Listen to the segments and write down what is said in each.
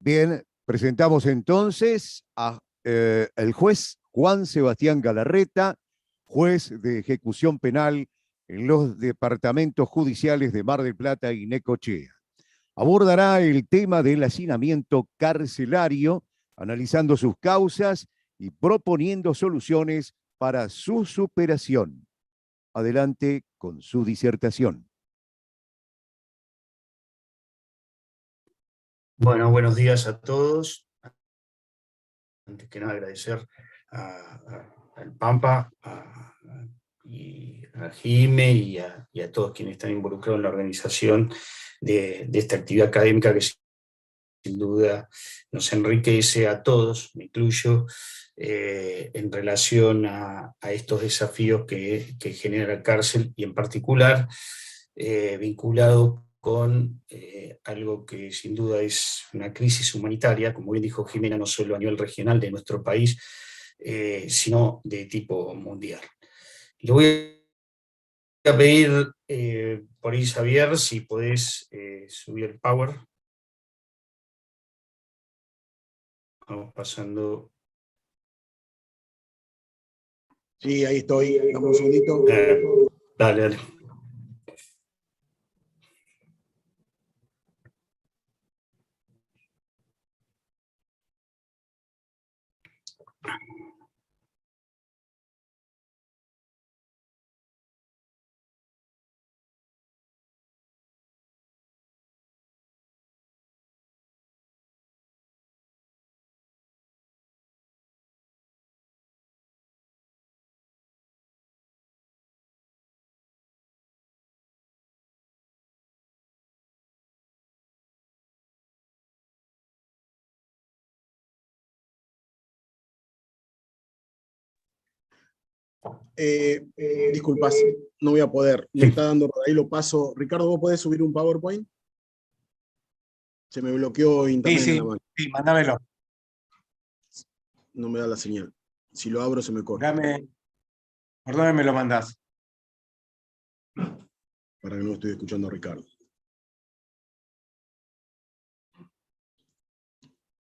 Bien, presentamos entonces a el juez Juan Sebastián Galarreta, juez de ejecución penal en los departamentos judiciales de Mar del Plata y Necochea. Abordará el tema del hacinamiento carcelario, analizando sus causas y proponiendo soluciones para su superación. Adelante con su disertación. Bueno, buenos días a todos. Antes que nada agradecer al Pampa, y a Jime y a todos quienes están involucrados en la organización de esta actividad académica que sin duda nos enriquece a todos, me incluyo, en relación a estos desafíos que genera la cárcel y en particular vinculado con algo que sin duda es una crisis humanitaria, como bien dijo Jimena, no solo a nivel regional de nuestro país, sino de tipo mundial. Le voy a pedir por ahí, Xavier, si podés subir el power. Vamos pasando. Sí, ahí estoy. Dame un segundito. Dale, dale. Disculpas, no voy a poder. Me está dando, ahí lo paso. Ricardo, ¿vos podés subir un PowerPoint? Se me bloqueó internet en la mano. Sí, mándamelo. No me da la señal. Si lo abro se me corta. ¿Por dónde me lo mandás? Para que no estoy escuchando a Ricardo.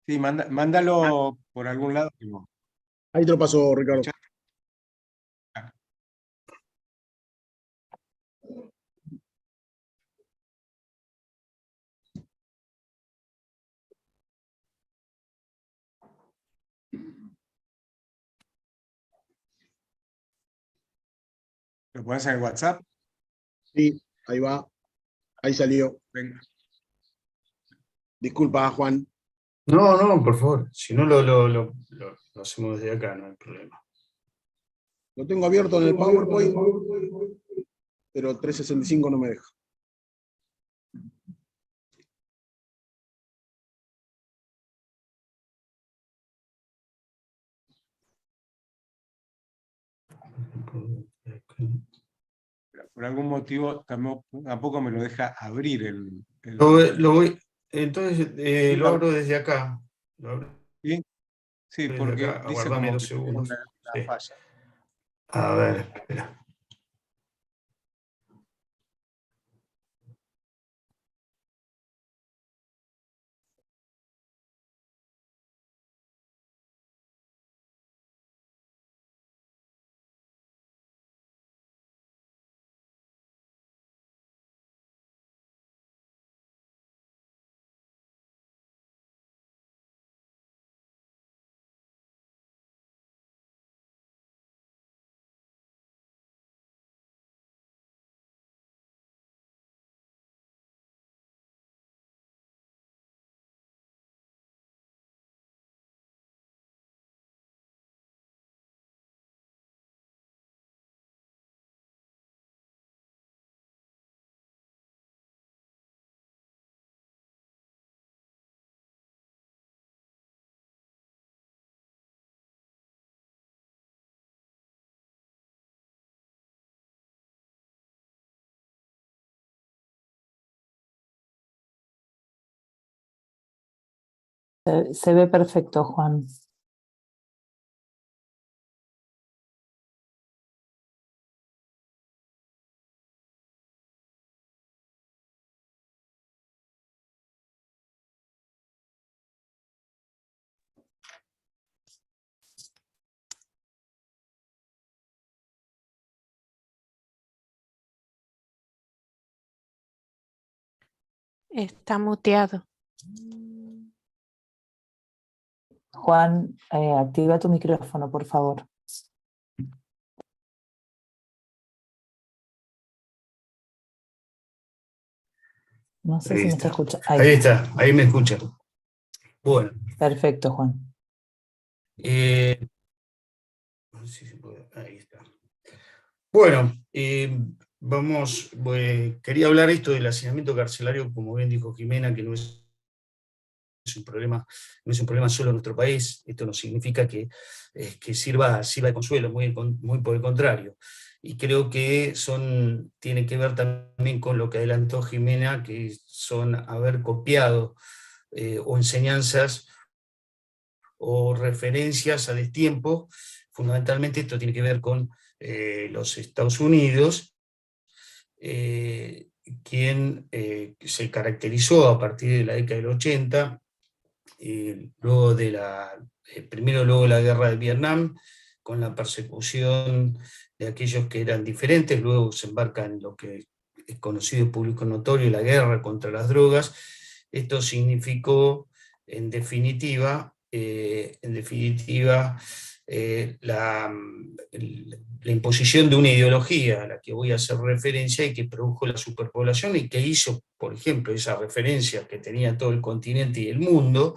Sí, mándalo por algún lado. Ahí te lo paso, Ricardo. ¿Lo pones en el WhatsApp? Sí, ahí va. Ahí salió. Venga. Disculpa, Juan. No, no, por favor. Si no lo hacemos desde acá, no hay problema. Lo tengo abierto en el PowerPoint, pero 365 no me deja. Por algún motivo tampoco me lo deja abrir el... Entonces lo abro desde acá. ¿Sí? Sí, Desde porque acá, dice aguardame como 2 que tiene segundos. una Sí. falla. A ver, espera. Se ve perfecto, Juan. Está muteado. Juan, activa tu micrófono, por favor. No sé Ahí si me está está. escuchando. Ahí está, ahí me escuchan. Bueno. Perfecto, Juan. No sé si se puede, ahí está. Bueno, quería hablar esto del hacinamiento carcelario, como bien dijo Jimena, que no es un problema, no es un problema solo en nuestro país. Esto no significa que sirva de consuelo, muy por el contrario. Y creo que tiene que ver también con lo que adelantó Jimena, que son haber copiado o enseñanzas o referencias a destiempo. Fundamentalmente esto tiene que ver con los Estados Unidos, quien se caracterizó a partir de la década del 80, primero luego de la guerra de Vietnam, con la persecución de aquellos que eran diferentes, luego se embarca en lo que es conocido y público notorio, la guerra contra las drogas. Esto significó, en definitiva, la imposición de una ideología a la que voy a hacer referencia y que produjo la superpoblación y que hizo, por ejemplo, esa referencia que tenía todo el continente y el mundo,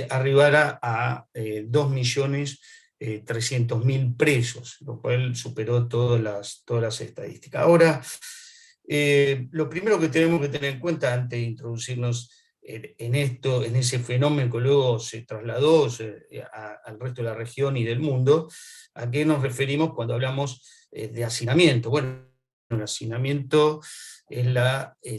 arribara a 2.300.000 presos, lo cual superó todas las estadísticas. Ahora, lo primero que tenemos que tener en cuenta antes de introducirnos en ese fenómeno que luego se trasladó al resto de la región y del mundo, ¿a qué nos referimos cuando hablamos de hacinamiento? Bueno, el hacinamiento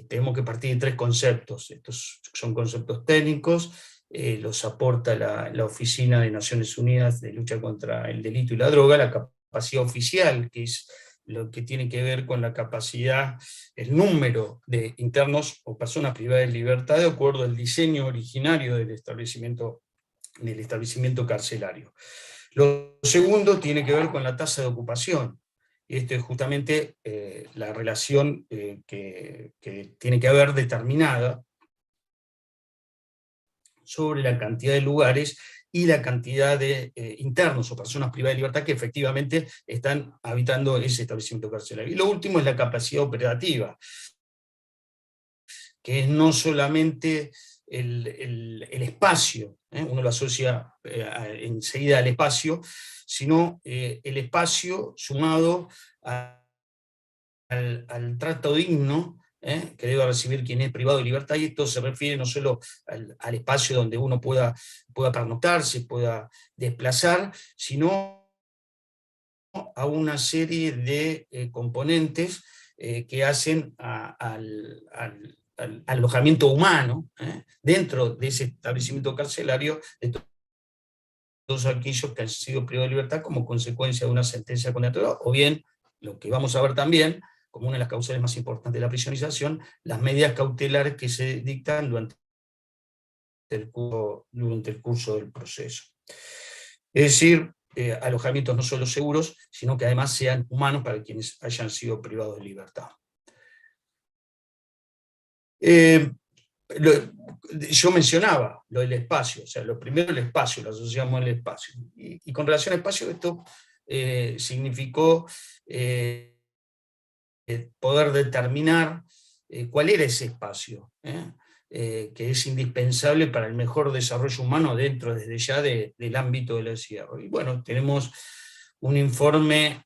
tenemos que partir de tres conceptos. Estos son conceptos técnicos, los aporta la Oficina de Naciones Unidas de Lucha contra el Delito y la Droga, la capacidad oficial, que es lo que tiene que ver con la capacidad, el número de internos o personas privadas de libertad de acuerdo al diseño originario del establecimiento carcelario. Lo segundo tiene que ver con la tasa de ocupación. Esto es justamente la relación que tiene que haber determinada sobre la cantidad de lugares y la cantidad de internos o personas privadas de libertad que efectivamente están habitando ese establecimiento carcelario. Y lo último es la capacidad operativa, que es no solamente el espacio, uno lo asocia enseguida al espacio, sino el espacio sumado al trato digno que debe recibir quien es privado de libertad, y esto se refiere no solo al espacio donde uno pueda pernoctar, se pueda desplazar, sino a una serie de componentes que hacen al alojamiento humano dentro de ese establecimiento carcelario de todos aquellos que han sido privados de libertad como consecuencia de una sentencia condenatoria, o bien, lo que vamos a ver también, como una de las causales más importantes de la prisionización, las medidas cautelares que se dictan durante el curso del proceso. Es decir, alojamientos no solo seguros, sino que además sean humanos para quienes hayan sido privados de libertad. Yo mencionaba lo del espacio, o sea, lo primero el espacio, lo asociamos al espacio. Y con relación al espacio, esto significó poder determinar cuál era ese espacio, que es indispensable para el mejor desarrollo humano dentro, desde ya, del ámbito del encierro. Y bueno, tenemos un informe,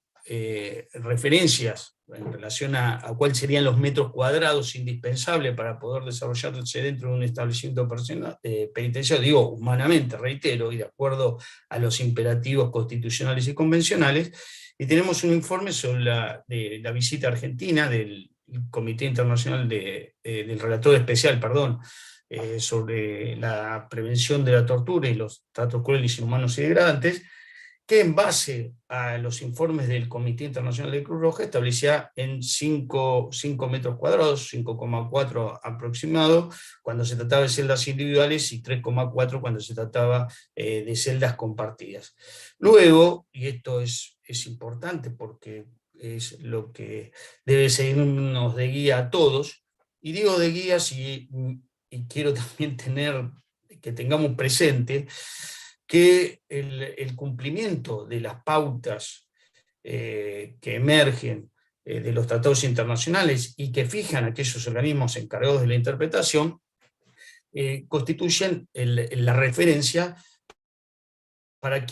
referencias en relación a cuáles serían los metros cuadrados indispensables para poder desarrollarse dentro de un establecimiento penitenciario, digo humanamente, reitero, y de acuerdo a los imperativos constitucionales y convencionales. Y tenemos un informe sobre la visita argentina del Comité Internacional del Relator Especial, sobre la prevención de la tortura y los tratos crueles, inhumanos y degradantes, que en base a los informes del Comité Internacional de Cruz Roja establecía en 5 metros cuadrados, 5,4 aproximado, cuando se trataba de celdas individuales, y 3,4 cuando se trataba de celdas compartidas. Luego, y esto es importante porque es lo que debe seguirnos de guía a todos, Y digo de guías y quiero también que tengamos presente que el cumplimiento de las pautas que emergen de los tratados internacionales y que fijan aquellos organismos encargados de la interpretación, constituyen la referencia para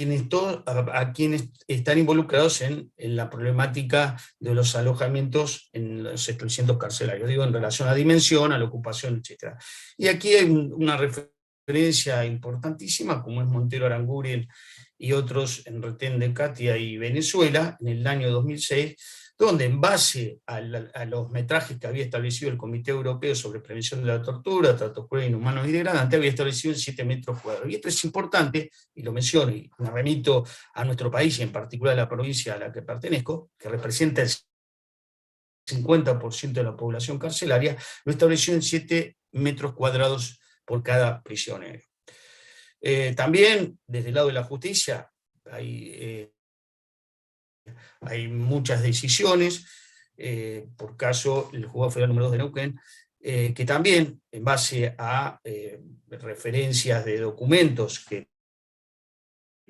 a quienes están involucrados en la problemática de los alojamientos en los establecimientos carcelarios, digo, en relación a dimensión, a la ocupación, etc. Y aquí hay una referencia importantísima, como es Montero Aranguren y otros en Retén de Catia y Venezuela, en el año 2006, donde en base a los metrajes que había establecido el Comité Europeo sobre Prevención de la Tortura, Tratos crueles, inhumanos y degradantes, había establecido en 7 metros cuadrados. Y esto es importante, y lo menciono, y me remito a nuestro país, y en particular a la provincia a la que pertenezco, que representa el 50% de la población carcelaria, lo estableció en 7 metros cuadrados por cada prisionero. También, desde el lado de la justicia, hay muchas decisiones, por caso el juzgado federal número 2 de Neuquén, que también, en base a referencias de documentos que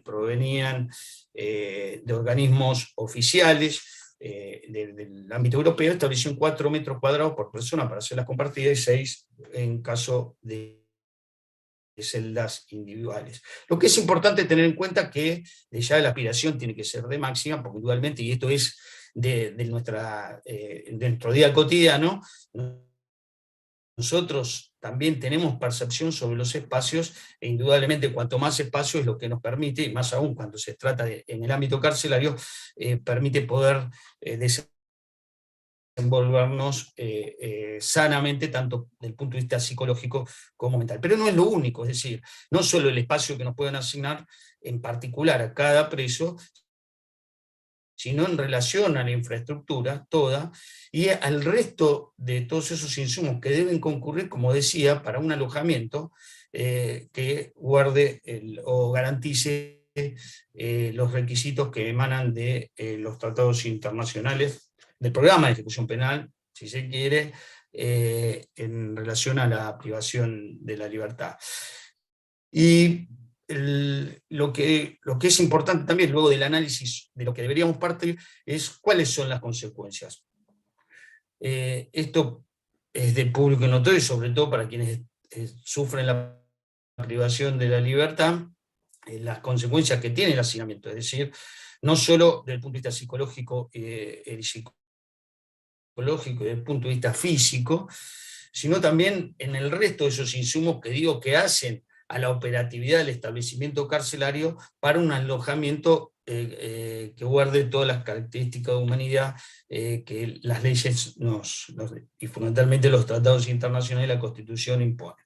provenían de organismos oficiales del ámbito europeo, estableció 4 metros cuadrados por persona para hacerlas compartidas y 6 en caso de celdas individuales. Lo que es importante tener en cuenta que ya la aspiración tiene que ser de máxima, porque indudablemente, y esto es de nuestro día cotidiano, nosotros también tenemos percepción sobre los espacios, e indudablemente cuanto más espacio es lo que nos permite, y más aún cuando se trata en el ámbito carcelario, permite poder desenvolvernos sanamente, tanto desde el punto de vista psicológico como mental. Pero no es lo único, es decir, no solo el espacio que nos pueden asignar en particular a cada preso, sino en relación a la infraestructura toda y al resto de todos esos insumos que deben concurrir, como decía, para un alojamiento que guarde o garantice los requisitos que emanan de los tratados internacionales, del programa de ejecución penal, si se quiere, en relación a la privación de la libertad. Y lo que es importante también, luego del análisis de lo que deberíamos partir, es cuáles son las consecuencias. Esto es de público notorio, sobre todo para quienes sufren la privación de la libertad, las consecuencias que tiene el hacinamiento, es decir, no solo desde el punto de vista psicológico y desde el punto de vista físico, sino también en el resto de esos insumos que digo que hacen a la operatividad del establecimiento carcelario para un alojamiento que guarde todas las características de humanidad que las leyes y fundamentalmente los tratados internacionales y la Constitución imponen.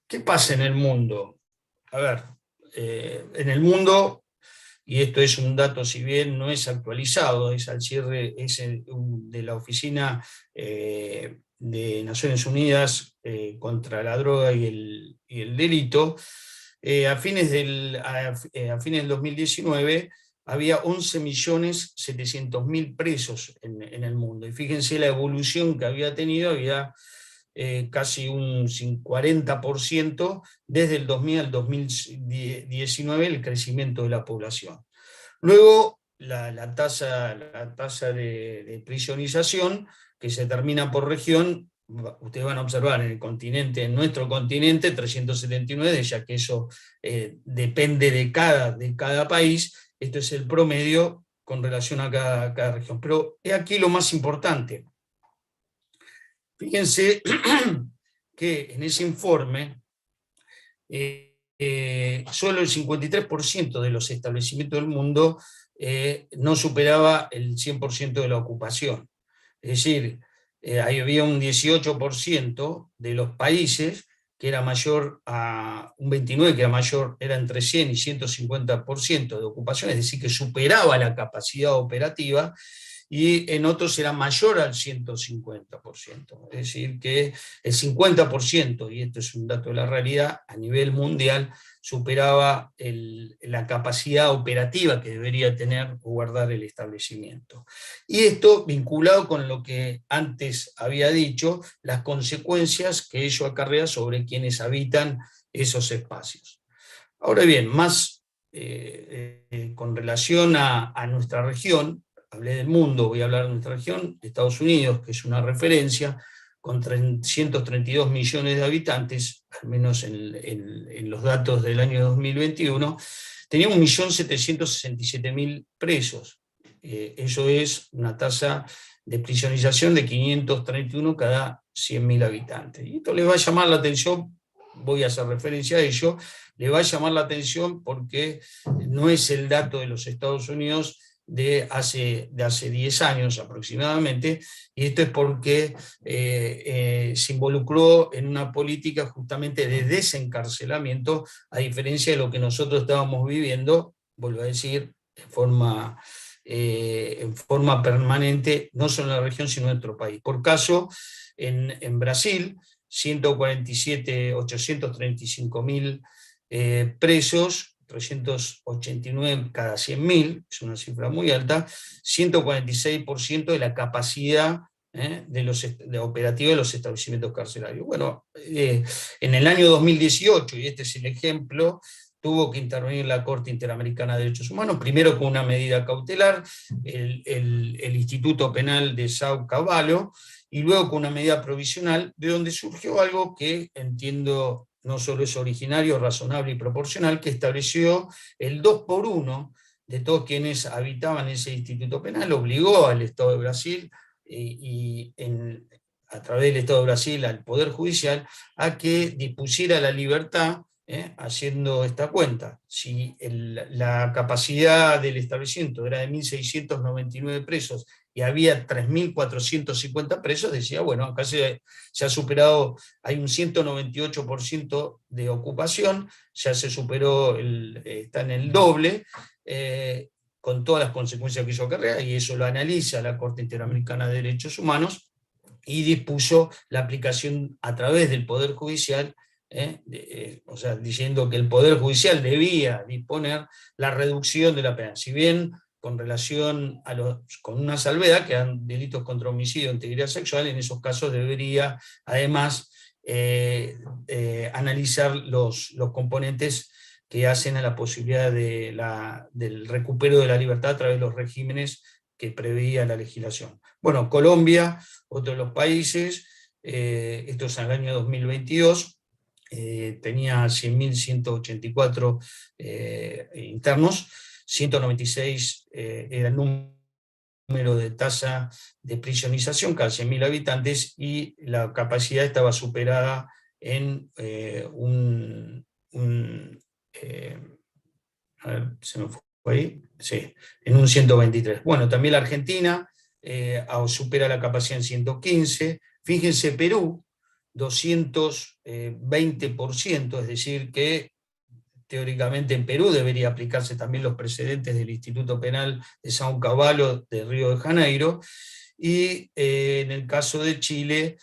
¿Qué pasa en el mundo? A ver, en el mundo, y esto es un dato si bien no es actualizado, es al cierre de la Oficina de Naciones Unidas contra la droga y el delito, a fines del 2019 había 11.700.000 presos en el mundo. Y fíjense la evolución que había tenido, había casi un 40% desde el 2000 al 2019 el crecimiento de la población. Luego, la tasa de prisionización, que se determina por región, ustedes van a observar en nuestro continente, 379, ya que eso depende de cada país, esto es el promedio con relación a cada región. Pero es aquí lo más importante. Fíjense que en ese informe solo el 53% de los establecimientos del mundo no superaba el 100% de la ocupación. Es decir, ahí había un 18% de los países que era mayor a un 29%, que era entre 100 y 150% de ocupación, es decir, que superaba la capacidad operativa, y en otros era mayor al 150%. Es decir, que el 50%, y esto es un dato de la realidad, a nivel mundial superaba la capacidad operativa que debería tener o guardar el establecimiento. Y esto vinculado con lo que antes había dicho, las consecuencias que ello acarrea sobre quienes habitan esos espacios. Ahora bien, más con relación a nuestra región, hablé del mundo, voy a hablar de nuestra región, Estados Unidos, que es una referencia, con 332 millones de habitantes, al menos en los datos del año 2021, tenía 1.767.000 presos. Eso es una tasa de prisionización de 531 cada 100.000 habitantes. Y esto les va a llamar la atención, voy a hacer referencia a ello, le va a llamar la atención porque no es el dato de los Estados Unidos de hace 10 años aproximadamente, y esto es porque se involucró en una política justamente de desencarcelamiento, a diferencia de lo que nosotros estábamos viviendo, vuelvo a decir, en forma permanente, no solo en la región, sino en nuestro país. Por caso, en Brasil, 835.000 presos, 389 cada 100.000, es una cifra muy alta, 146% de la capacidad de operativa de los establecimientos carcelarios. Bueno, en el año 2018, y este es el ejemplo, tuvo que intervenir la Corte Interamericana de Derechos Humanos, primero con una medida cautelar, el Instituto Penal de São Paulo, y luego con una medida provisional, de donde surgió algo que entiendo no solo es originario, razonable y proporcional, que estableció el 2x1 de todos quienes habitaban ese instituto penal, obligó al Estado de Brasil a través del Estado de Brasil al Poder Judicial a que dispusiera la libertad, haciendo esta cuenta. Si la capacidad del establecimiento era de 1.699 presos y había 3.450 presos, decía, bueno, acá se ha superado, hay un 198% de ocupación, ya se superó, está en el doble, con todas las consecuencias que eso acarrea, y eso lo analiza la Corte Interamericana de Derechos Humanos, y dispuso la aplicación a través del Poder Judicial, o sea, diciendo que el Poder Judicial debía disponer la reducción de la pena. Si bien con relación con una salvedad, que eran delitos contra homicidio o integridad sexual, en esos casos debería además analizar los componentes que hacen a la posibilidad del recupero de la libertad a través de los regímenes que preveía la legislación. Bueno, Colombia, otro de los países, esto es en el año 2022, tenía 100.184 internos, 196 era el número de tasa de prisionización cada 100.000 habitantes, y la capacidad estaba superada en a ver, se me fue ahí, sí, en un 123. Bueno, también la Argentina supera la capacidad en 115. Fíjense, Perú, 220%, es decir, que teóricamente en Perú debería aplicarse también los precedentes del Instituto Penal de São Paulo de Río de Janeiro, y en el caso de Chile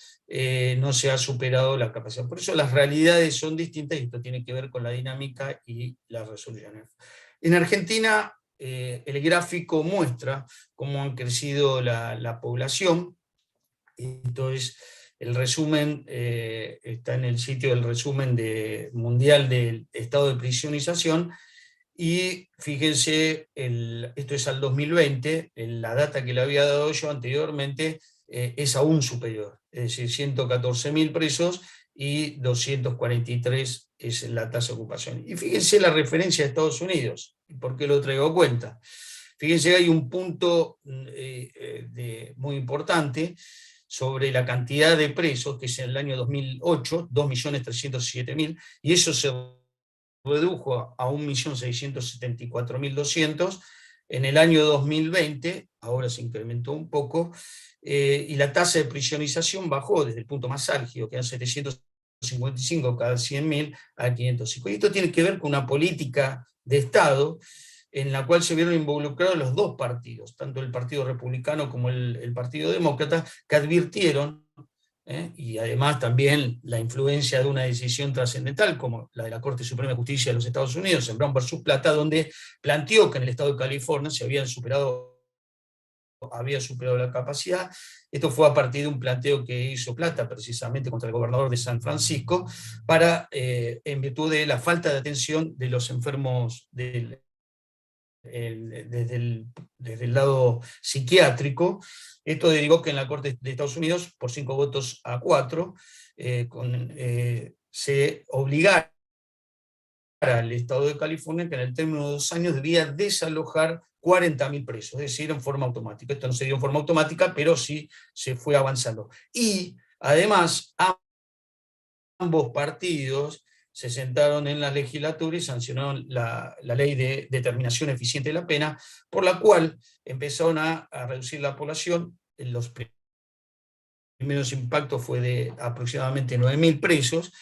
no se ha superado la capacidad. Por eso las realidades son distintas, y esto tiene que ver con la dinámica y las resoluciones. En Argentina, el gráfico muestra cómo han crecido la población. Entonces, el resumen está en el sitio del resumen mundial del estado de prisionización, y fíjense, esto es al 2020, la data que le había dado yo anteriormente es aún superior, es decir, 114.000 presos y 243 es la tasa de ocupación. Y fíjense la referencia de Estados Unidos, ¿por qué lo traigo a cuenta? Fíjense que hay un punto muy importante sobre la cantidad de presos, que es en el año 2008, 2.307.000, y eso se redujo a 1.674.200, en el año 2020, ahora se incrementó un poco, y la tasa de prisionización bajó desde el punto más álgido, que eran 755 cada 100.000, a 505. Y esto tiene que ver con una política de Estado en la cual se vieron involucrados los dos partidos, tanto el Partido Republicano como el Partido Demócrata, que advirtieron, y además también la influencia de una decisión trascendental como la de la Corte Suprema de Justicia de los Estados Unidos, en Brown versus Plata, donde planteó que en el estado de California se había superado la capacidad. Esto fue a partir de un planteo que hizo Plata, precisamente contra el gobernador de San Francisco, en virtud de la falta de atención de los enfermos desde el lado psiquiátrico. Esto derivó que en la Corte de Estados Unidos, por 5 votos a 4, se obligara al Estado de California que en el término de 2 años debía desalojar 40.000 presos, es decir, en forma automática. Esto no se dio en forma automática, pero sí se fue avanzando. Y además, ambos partidos se sentaron en la legislatura y sancionaron la ley de determinación eficiente de la pena, por la cual empezaron a reducir la población. En los primeros impactos fue de aproximadamente 9.000 presos,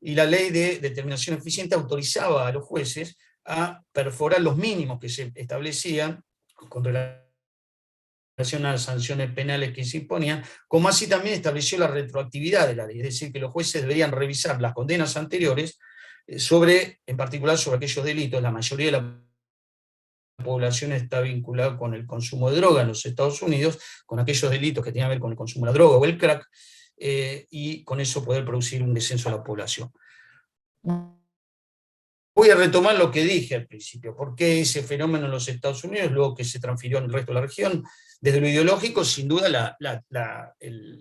y la ley de determinación eficiente autorizaba a los jueces a perforar los mínimos que se establecían con relación a las sanciones penales que se imponían, como así también estableció la retroactividad de la ley, es decir, que los jueces deberían revisar las condenas anteriores en particular sobre aquellos delitos. La mayoría de la población está vinculada con el consumo de droga en los Estados Unidos, con aquellos delitos que tienen que ver con el consumo de la droga o el crack, y con eso poder producir un descenso de la población. Voy a retomar lo que dije al principio. ¿Por qué ese fenómeno en los Estados Unidos, luego que se transfirió en el resto de la región? Desde lo ideológico, sin duda,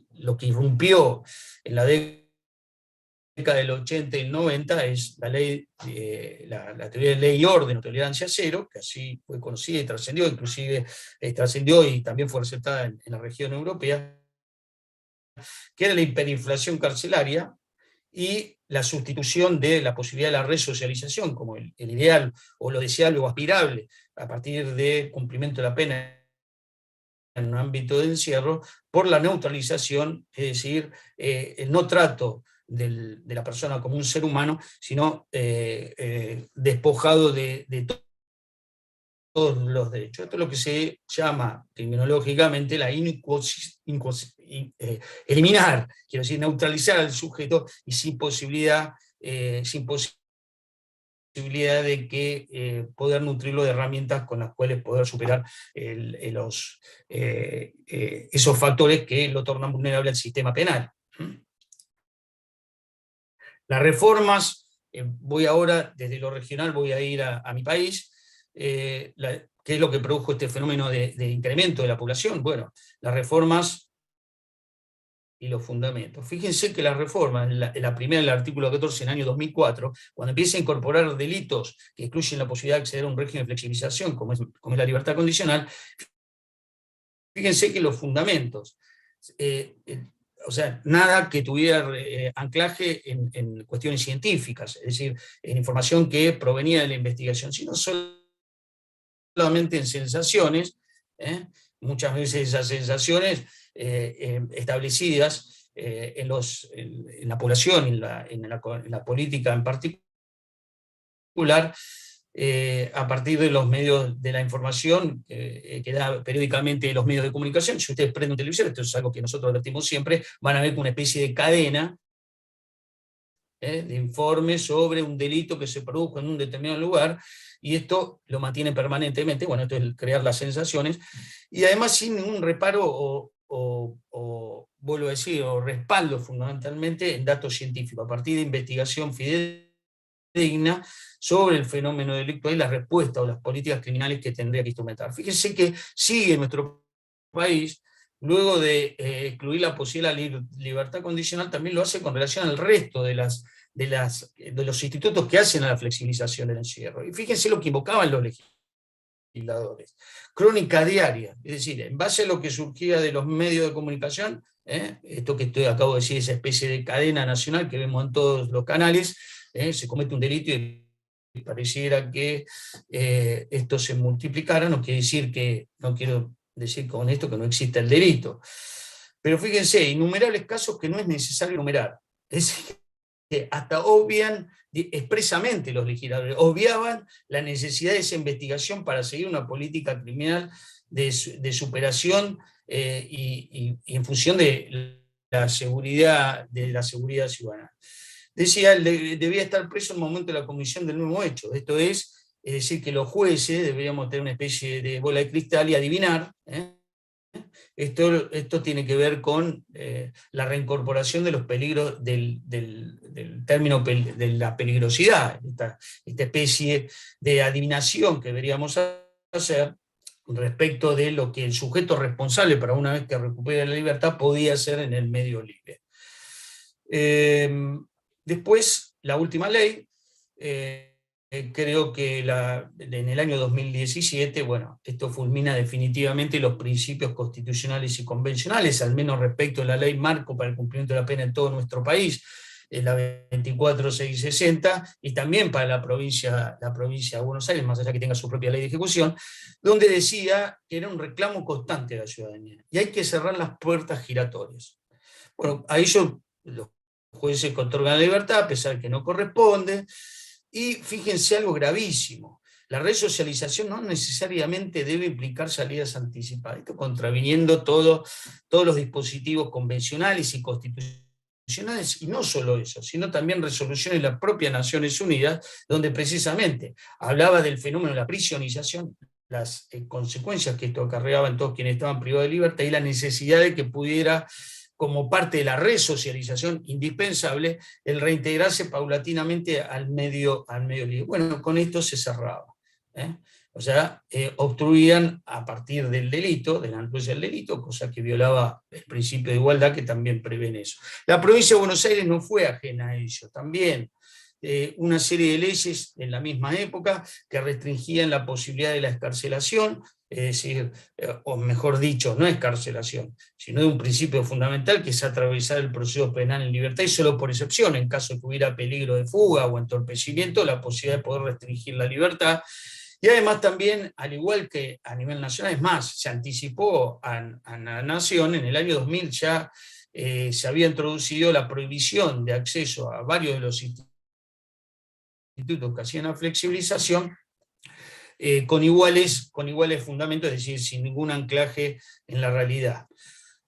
lo que irrumpió en la década del 80 y el 90 es la teoría de ley y orden o tolerancia cero, que así fue conocida y trascendió, inclusive trascendió y también fue aceptada en la región europea, que era la hiperinflación carcelaria y la sustitución de la posibilidad de la resocialización como el ideal o lo deseable o aspirable a partir de cumplimiento de la pena en un ámbito de encierro, por la neutralización, es decir, el no trato de la persona como un ser humano, sino despojado de todos los derechos. Esto es lo que se llama terminológicamente la eliminar, quiero decir, neutralizar al sujeto y sin posibilidad de que poder nutrirlo de herramientas con las cuales poder superar esos factores que lo tornan vulnerable al sistema penal. Las reformas, voy ahora, desde lo regional, voy a ir a mi país. ¿Qué es lo que produjo este fenómeno de incremento de la población? Bueno, las reformas y los fundamentos. Fíjense que las reformas, la primera, el artículo 14, en el año 2004, cuando empieza a incorporar delitos que excluyen la posibilidad de acceder a un régimen de flexibilización, como es la libertad condicional, fíjense que los fundamentos, o sea, nada que tuviera anclaje en cuestiones científicas, es decir, en información que provenía de la investigación, sino solamente en sensaciones, muchas veces esas sensaciones establecidas en la población, en la política en particular, a partir de los medios de la información que da periódicamente los medios de comunicación. Si ustedes prenden televisión, esto es algo que nosotros advertimos siempre, van a ver una especie de cadena de informes sobre un delito que se produjo en un determinado lugar, y esto lo mantiene permanentemente. Bueno, esto es crear las sensaciones, y además sin ningún reparo vuelvo a decir, o respaldo fundamentalmente en datos científicos, a partir de investigación fidedigna sobre el fenómeno delictual y la respuesta o las políticas criminales que tendría que instrumentar. Fíjense que sigue en nuestro país, luego de excluir la posibilidad de libertad condicional, también lo hace con relación al resto de los institutos que hacen a la flexibilización del encierro. Y fíjense lo que invocaban los legisladores. Crónica diaria, es decir, en base a lo que surgía de los medios de comunicación, esto que acabo de decir, esa especie de cadena nacional que vemos en todos los canales, se comete un delito y pareciera que esto se multiplicara. No quiere decir no quiero decir con esto que no exista el delito, pero fíjense, innumerables casos que no es necesario enumerar. Es decir, hasta obvian expresamente los legisladores, obviaban la necesidad de esa investigación para seguir una política criminal de superación y en función de la seguridad ciudadana. Decía, debía estar preso en el momento de la comisión del mismo hecho. Esto es decir, que los jueces deberíamos tener una especie de bola de cristal y adivinar. Esto tiene que ver con la reincorporación de los peligros del término de la peligrosidad, esta especie de adivinación que deberíamos hacer respecto de lo que el sujeto responsable, para una vez que recupere la libertad, podía hacer en el medio libre. Después, la última ley, creo que en el año 2017, bueno, esto fulmina definitivamente los principios constitucionales y convencionales, al menos respecto a la ley marco para el cumplimiento de la pena en todo nuestro país, la 24660, y también para la provincia de Buenos Aires, más allá que tenga su propia ley de ejecución, donde decía que era un reclamo constante de la ciudadanía, y hay que cerrar las puertas giratorias. Bueno, a ello los jueces que otorgan la libertad, a pesar de que no corresponde. Y fíjense algo gravísimo, la resocialización no necesariamente debe implicar salidas anticipadas, esto contraviniendo todos los dispositivos convencionales y constitucionales, y no solo eso, sino también resoluciones de las propias Naciones Unidas, donde precisamente hablaba del fenómeno de la prisionización, las consecuencias que esto acarreaba en todos quienes estaban privados de libertad, y la necesidad de que pudiera, como parte de la resocialización indispensable, el reintegrarse paulatinamente al medio libre. Bueno, con esto se cerraba. O sea, obstruían a partir del delito, de la naturaleza del delito, cosa que violaba el principio de igualdad, que también prevé eso. La provincia de Buenos Aires no fue ajena a ello, también una serie de leyes en la misma época que restringían la posibilidad de la excarcelación, es decir, o mejor dicho, no excarcelación, sino de un principio fundamental que es atravesar el proceso penal en libertad, y solo por excepción, en caso de que hubiera peligro de fuga o entorpecimiento, la posibilidad de poder restringir la libertad. Y además también, al igual que a nivel nacional, es más, se anticipó a la nación, en el año 2000 ya se había introducido la prohibición de acceso a varios de los institutos que hacían la flexibilización, con iguales fundamentos, es decir, sin ningún anclaje en la realidad.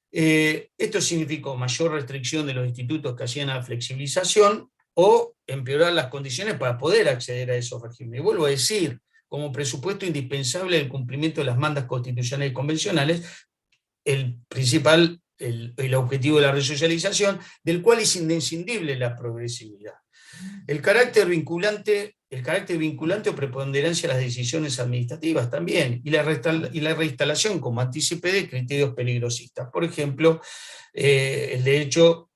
Esto significó mayor restricción de los institutos que hacían la flexibilización o empeorar las condiciones para poder acceder a esos regímenes. Y vuelvo a decir, como presupuesto indispensable del cumplimiento de las mandas constitucionales y convencionales, el objetivo de la resocialización, del cual es inscindible la progresividad. El carácter vinculante o preponderancia de las decisiones administrativas también, y la reinstalación como antícipe de criterios peligrosistas. Por ejemplo, el derecho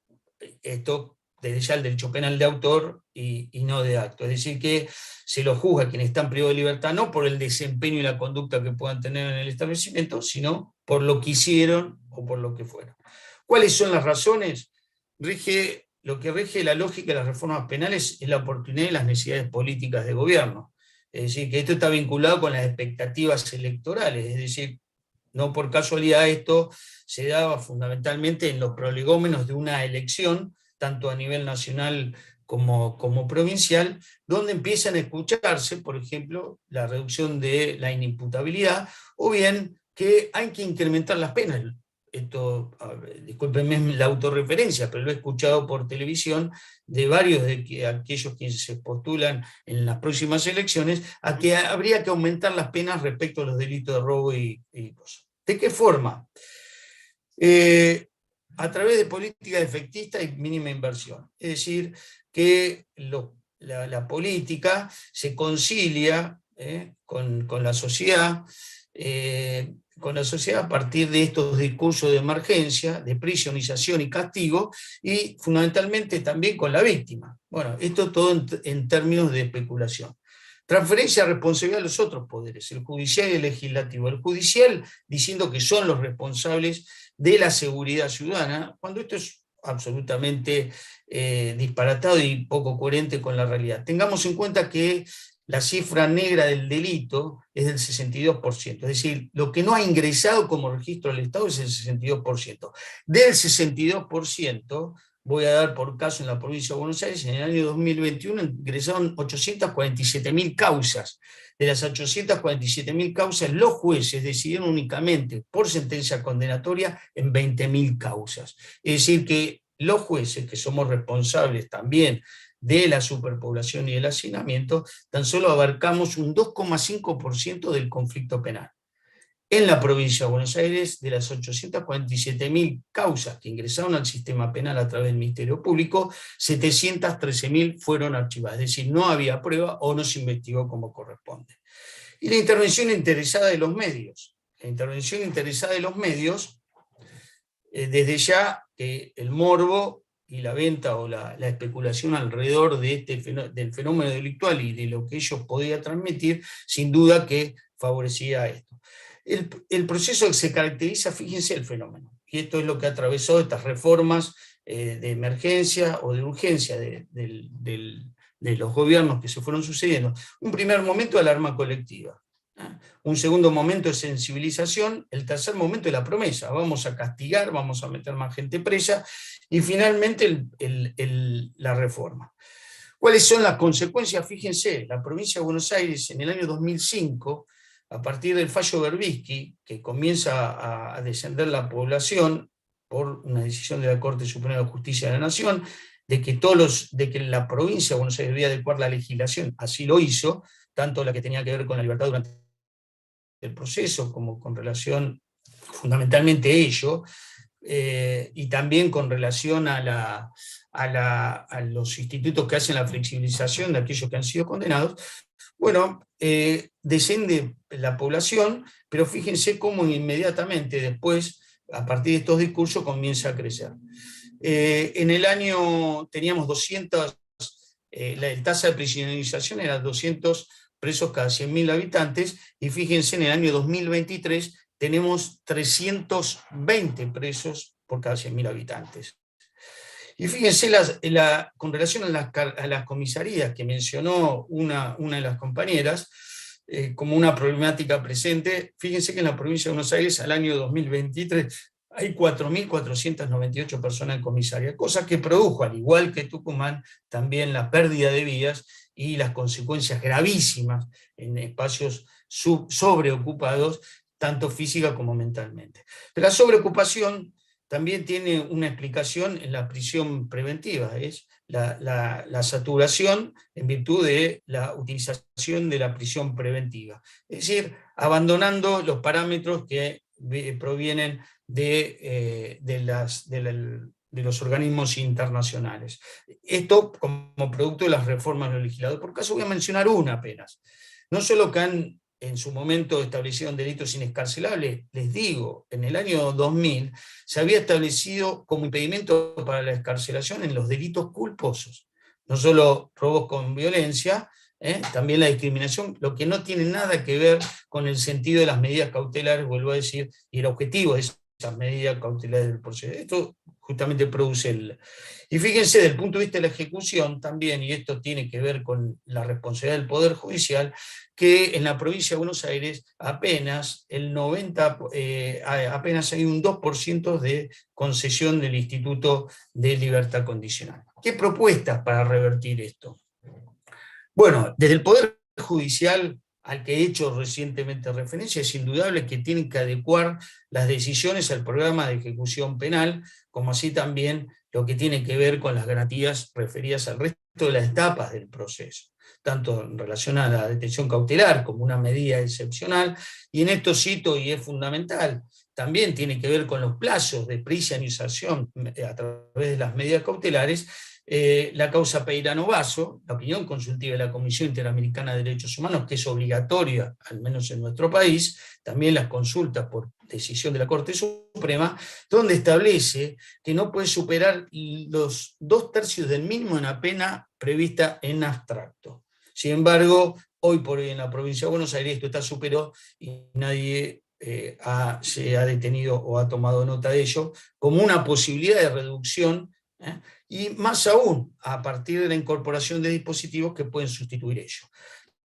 penal de autor y no de acto. Es decir, que se lo juzga a quienes están privados de libertad no por el desempeño y la conducta que puedan tener en el establecimiento, sino por lo que hicieron o por lo que fueron. ¿Cuáles son las razones? Lo que rige la lógica de las reformas penales es la oportunidad y las necesidades políticas de gobierno. Es decir, que esto está vinculado con las expectativas electorales, es decir, no por casualidad esto se daba fundamentalmente en los prolegómenos de una elección, tanto a nivel nacional como provincial, donde empiezan a escucharse, por ejemplo, la reducción de la inimputabilidad, o bien que hay que incrementar las penas. Esto, discúlpenme la autorreferencia, pero lo he escuchado por televisión de varios de aquellos quienes se postulan en las próximas elecciones, a que habría que aumentar las penas respecto a los delitos de robo y cosas. ¿De qué forma? A través de políticas efectistas y mínima inversión. Es decir, que la política se concilia con la sociedad, a partir de estos discursos de emergencia, de prisionización y castigo, y fundamentalmente también con la víctima. Bueno, esto todo en términos de especulación. Transferencia de responsabilidad a los otros poderes, el judicial y el legislativo. El judicial diciendo que son los responsables de la seguridad ciudadana, cuando esto es absolutamente disparatado y poco coherente con la realidad. Tengamos en cuenta que la cifra negra del delito es del 62%, es decir, lo que no ha ingresado como registro del Estado es el 62%. Del 62%, voy a dar por caso en la provincia de Buenos Aires, en el año 2021 ingresaron 847.000 causas. De las 847.000 causas, los jueces decidieron únicamente por sentencia condenatoria en 20.000 causas. Es decir, que los jueces, que somos responsables también de la superpoblación y el hacinamiento, tan solo abarcamos un 2,5% del conflicto penal. En la provincia de Buenos Aires, de las 847.000 causas que ingresaron al sistema penal a través del Ministerio Público, 713.000 fueron archivadas, es decir, no había prueba o no se investigó como corresponde. Y la intervención interesada de los medios. La intervención interesada de los medios, desde ya que el morbo y la venta o la especulación alrededor de del fenómeno delictual y de lo que ellos podían transmitir, sin duda que favorecía esto. El proceso se caracteriza, fíjense el fenómeno, y esto es lo que atravesó estas reformas de emergencia o de urgencia de los gobiernos que se fueron sucediendo. Un primer momento, alarma colectiva. Un segundo momento de sensibilización, el tercer momento de la promesa, vamos a castigar, vamos a meter más gente presa, y finalmente la reforma. ¿Cuáles son las consecuencias? Fíjense, la provincia de Buenos Aires en el año 2005, a partir del fallo Berbisky, que comienza a descender la población por una decisión de la Corte Suprema de Justicia de la Nación, de que la provincia de Buenos Aires debía adecuar la legislación, así lo hizo, tanto la que tenía que ver con la libertad durante el proceso, como con relación fundamentalmente a ello, y también con relación a los institutos que hacen la flexibilización de aquellos que han sido condenados. Bueno, desciende la población, pero fíjense cómo inmediatamente después, a partir de estos discursos, comienza a crecer. En el año teníamos 200, la tasa de prisionerización era 200 presos cada 100.000 habitantes, y fíjense, en el año 2023 tenemos 320 presos por cada 100.000 habitantes. Y fíjense, con relación a las comisarías que mencionó una de las compañeras, como una problemática presente, fíjense que en la provincia de Buenos Aires al año 2023 hay 4.498 personas en comisaría, cosa que produjo, al igual que Tucumán, también la pérdida de vidas y las consecuencias gravísimas en espacios sobreocupados, tanto física como mentalmente. Pero la sobreocupación también tiene una explicación en la prisión preventiva, es la saturación en virtud de la utilización de la prisión preventiva. Es decir, abandonando los parámetros que provienen de los organismos internacionales. Esto como producto de las reformas de los legisladores. Por caso voy a mencionar una apenas. No solo que han en su momento establecieron delitos inescarcelables, les digo, en el año 2000 se había establecido como impedimento para la excarcelación en los delitos culposos, no solo robos con violencia, también la discriminación, lo que no tiene nada que ver con el sentido de las medidas cautelares, vuelvo a decir, y el objetivo de esas medidas cautelares del proceso. Esto justamente produce Y fíjense, desde el punto de vista de la ejecución también, y esto tiene que ver con la responsabilidad del Poder Judicial, que en la provincia de Buenos Aires apenas apenas hay un 2% de concesión del Instituto de Libertad Condicional. ¿Qué propuestas para revertir esto? Bueno, desde el Poder Judicial, al que he hecho recientemente referencia, es indudable que tienen que adecuar las decisiones al programa de ejecución penal, como así también lo que tiene que ver con las garantías referidas al resto de las etapas del proceso, tanto en relación a la detención cautelar como una medida excepcional, y en esto cito, y es fundamental, también tiene que ver con los plazos de prisionización a través de las medidas cautelares. La causa Peirano-Basso, la opinión consultiva de la Comisión Interamericana de Derechos Humanos, que es obligatoria, al menos en nuestro país, también las consultas por decisión de la Corte Suprema, donde establece que no puede superar los 2/3 del mínimo en la pena prevista en abstracto. Sin embargo, hoy por hoy en la provincia de Buenos Aires esto está superado y nadie se ha detenido o ha tomado nota de ello, como una posibilidad de reducción, y más aún a partir de la incorporación de dispositivos que pueden sustituir ello.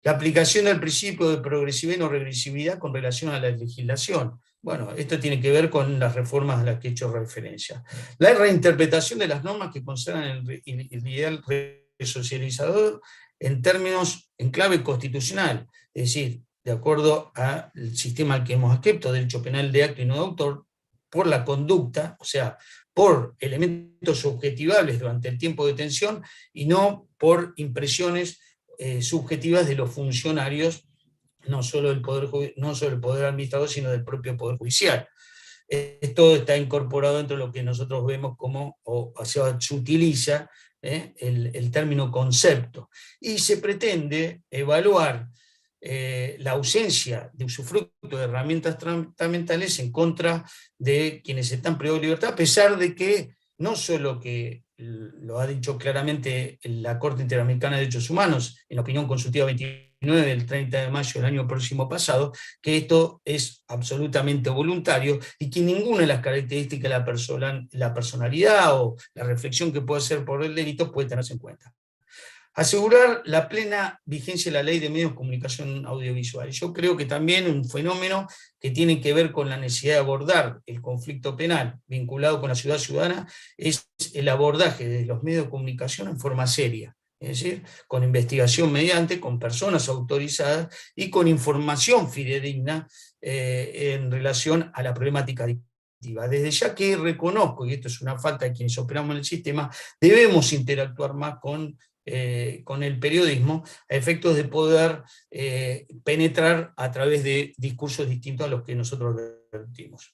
La aplicación del principio de progresividad y no regresividad con relación a la legislación. Bueno, esto tiene que ver con las reformas a las que he hecho referencia. La reinterpretación de las normas que consagran el ideal resocializador en términos, en clave constitucional, es decir, de acuerdo al sistema al que hemos adscrito, derecho penal de acto y no de autor, por la conducta, o sea, por elementos subjetivables durante el tiempo de detención y no por impresiones subjetivas de los funcionarios, no solo del poder administrador, sino del propio Poder Judicial. Esto está incorporado dentro de lo que nosotros vemos como, o sea, se utiliza el término concepto, y se pretende evaluar la ausencia de usufructo de herramientas tratamentales en contra de quienes están privados de libertad, a pesar de que no solo que lo ha dicho claramente la Corte Interamericana de Derechos Humanos, en la opinión consultiva 29 del 30 de mayo del año próximo pasado, que esto es absolutamente voluntario y que ninguna de las características de la personalidad o la reflexión que puede hacer por el delito puede tenerse en cuenta. Asegurar la plena vigencia de la Ley de Medios de Comunicación Audiovisual. Yo creo que también un fenómeno que tiene que ver con la necesidad de abordar el conflicto penal vinculado con la ciudad ciudadana es el abordaje de los medios de comunicación en forma seria, es decir, con investigación mediante, con personas autorizadas y con información fidedigna en relación a la problemática adictiva. Desde ya que reconozco, y esto es una falta de quienes operamos en el sistema, debemos interactuar más con el periodismo a efectos de poder penetrar a través de discursos distintos a los que nosotros vertimos.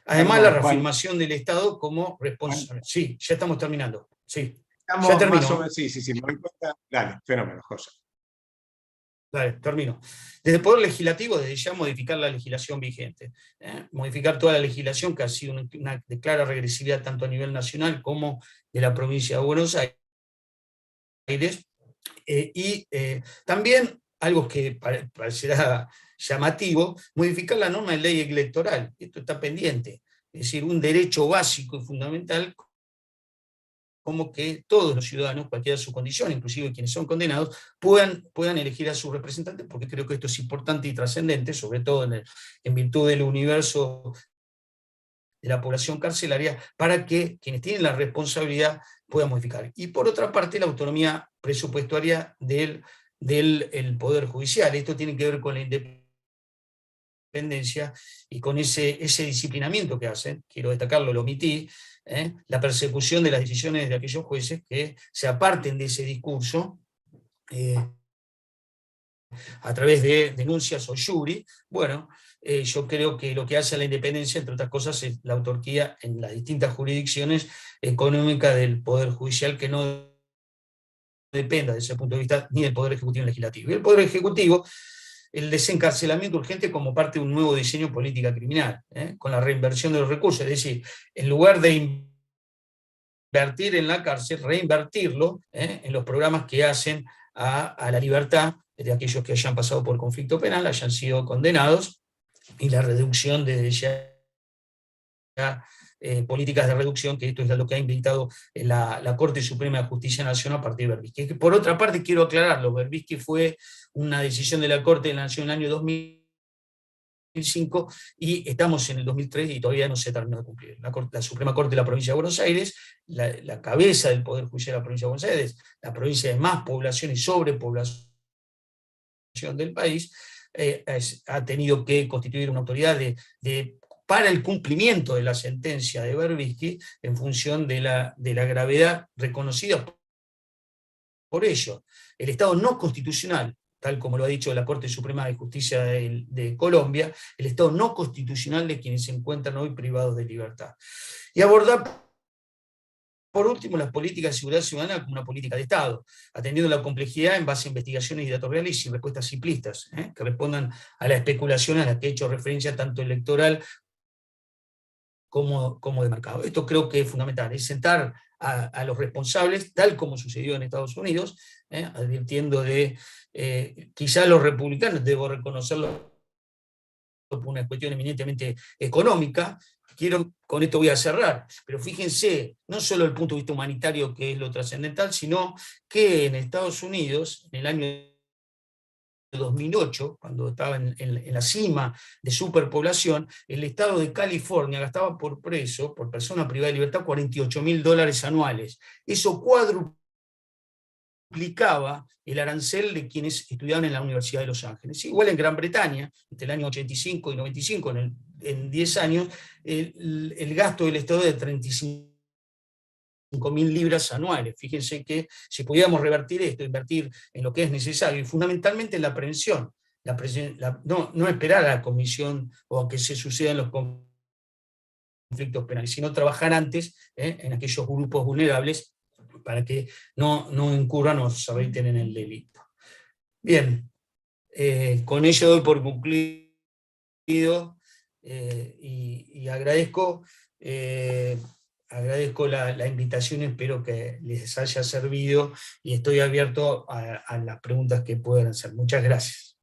Además, la reafirmación del Estado como responsable. Sí, ya estamos terminando. Sí, ya termino. Sí, me doy cuenta. Dale, fenómeno, José. Dale, termino. Desde el Poder Legislativo, desde ya modificar la legislación vigente. Modificar toda la legislación que ha sido una de clara regresividad tanto a nivel nacional como de la provincia de Buenos Aires. También, algo que parecerá llamativo, modificar la norma de ley electoral. Esto está pendiente. Es decir, un derecho básico y fundamental, como que todos los ciudadanos, cualquiera su condición, inclusive quienes son condenados, puedan elegir a sus representantes, porque creo que esto es importante y trascendente, sobre todo en virtud del universo de la población carcelaria, para que quienes tienen la responsabilidad puedan modificar. Y por otra parte, la autonomía presupuestaria del Poder Judicial. Esto tiene que ver con la independencia y con ese disciplinamiento que hacen, quiero destacarlo, lo omití, la persecución de las decisiones de aquellos jueces que se aparten de ese discurso a través de denuncias o jury. Bueno, yo creo que lo que hace a la independencia, entre otras cosas, es la autarquía en las distintas jurisdicciones económicas del Poder Judicial, que no dependa desde ese punto de vista ni del Poder Ejecutivo ni Legislativo. Y el Poder Ejecutivo, el desencarcelamiento urgente como parte de un nuevo diseño de política criminal, con la reinversión de los recursos, es decir, en lugar de invertir en la cárcel, reinvertirlo en los programas que hacen a la libertad de aquellos que hayan pasado por conflicto penal, hayan sido condenados, y la reducción desde ya políticas de reducción, que esto es lo que ha invitado la Corte Suprema de Justicia de la Nación a partir de Berbisky. Por otra parte, quiero aclararlo, Berbisky fue una decisión de la Corte de la Nación en el año 2005, y estamos en el 2003 y todavía no se terminó de cumplir. La Suprema Corte de la Provincia de Buenos Aires, la cabeza del Poder Judicial de la Provincia de Buenos Aires, la provincia de más población y sobrepoblación del país, ha tenido que constituir una autoridad para el cumplimiento de la sentencia de Berbisky en función de la gravedad reconocida por ello. El Estado no constitucional, tal como lo ha dicho la Corte Suprema de Justicia de Colombia, el Estado no constitucional de quienes se encuentran hoy privados de libertad. Y abordar, por último, las políticas de seguridad ciudadana como una política de Estado, atendiendo la complejidad en base a investigaciones y datos reales y sin respuestas simplistas, que respondan a la especulación a la que he hecho referencia tanto electoral como de mercado. Esto creo que es fundamental, es sentar a los responsables, tal como sucedió en Estados Unidos, advirtiendo de, quizá los republicanos, debo reconocerlo por una cuestión eminentemente económica. Con esto voy a cerrar, pero fíjense, no solo el punto de vista humanitario, que es lo trascendental, sino que en Estados Unidos, en el año 2008, cuando estaba en la cima de superpoblación, el estado de California gastaba por preso, por persona privada de libertad, $48.000 anuales. Eso cuadruplicaba el arancel de quienes estudiaban en la Universidad de Los Ángeles. Igual en Gran Bretaña, entre el año 85 y 95, en 10 años, el gasto del Estado es de 35.000 libras anuales. Fíjense que si pudiéramos revertir esto, invertir en lo que es necesario, y fundamentalmente en la prevención, no esperar a la comisión o a que se sucedan los conflictos penales, sino trabajar antes en aquellos grupos vulnerables para que no incurran o se reiten en el delito. Bien, con ello doy por concluido y agradezco la invitación, espero que les haya servido y estoy abierto a las preguntas que puedan hacer. Muchas gracias.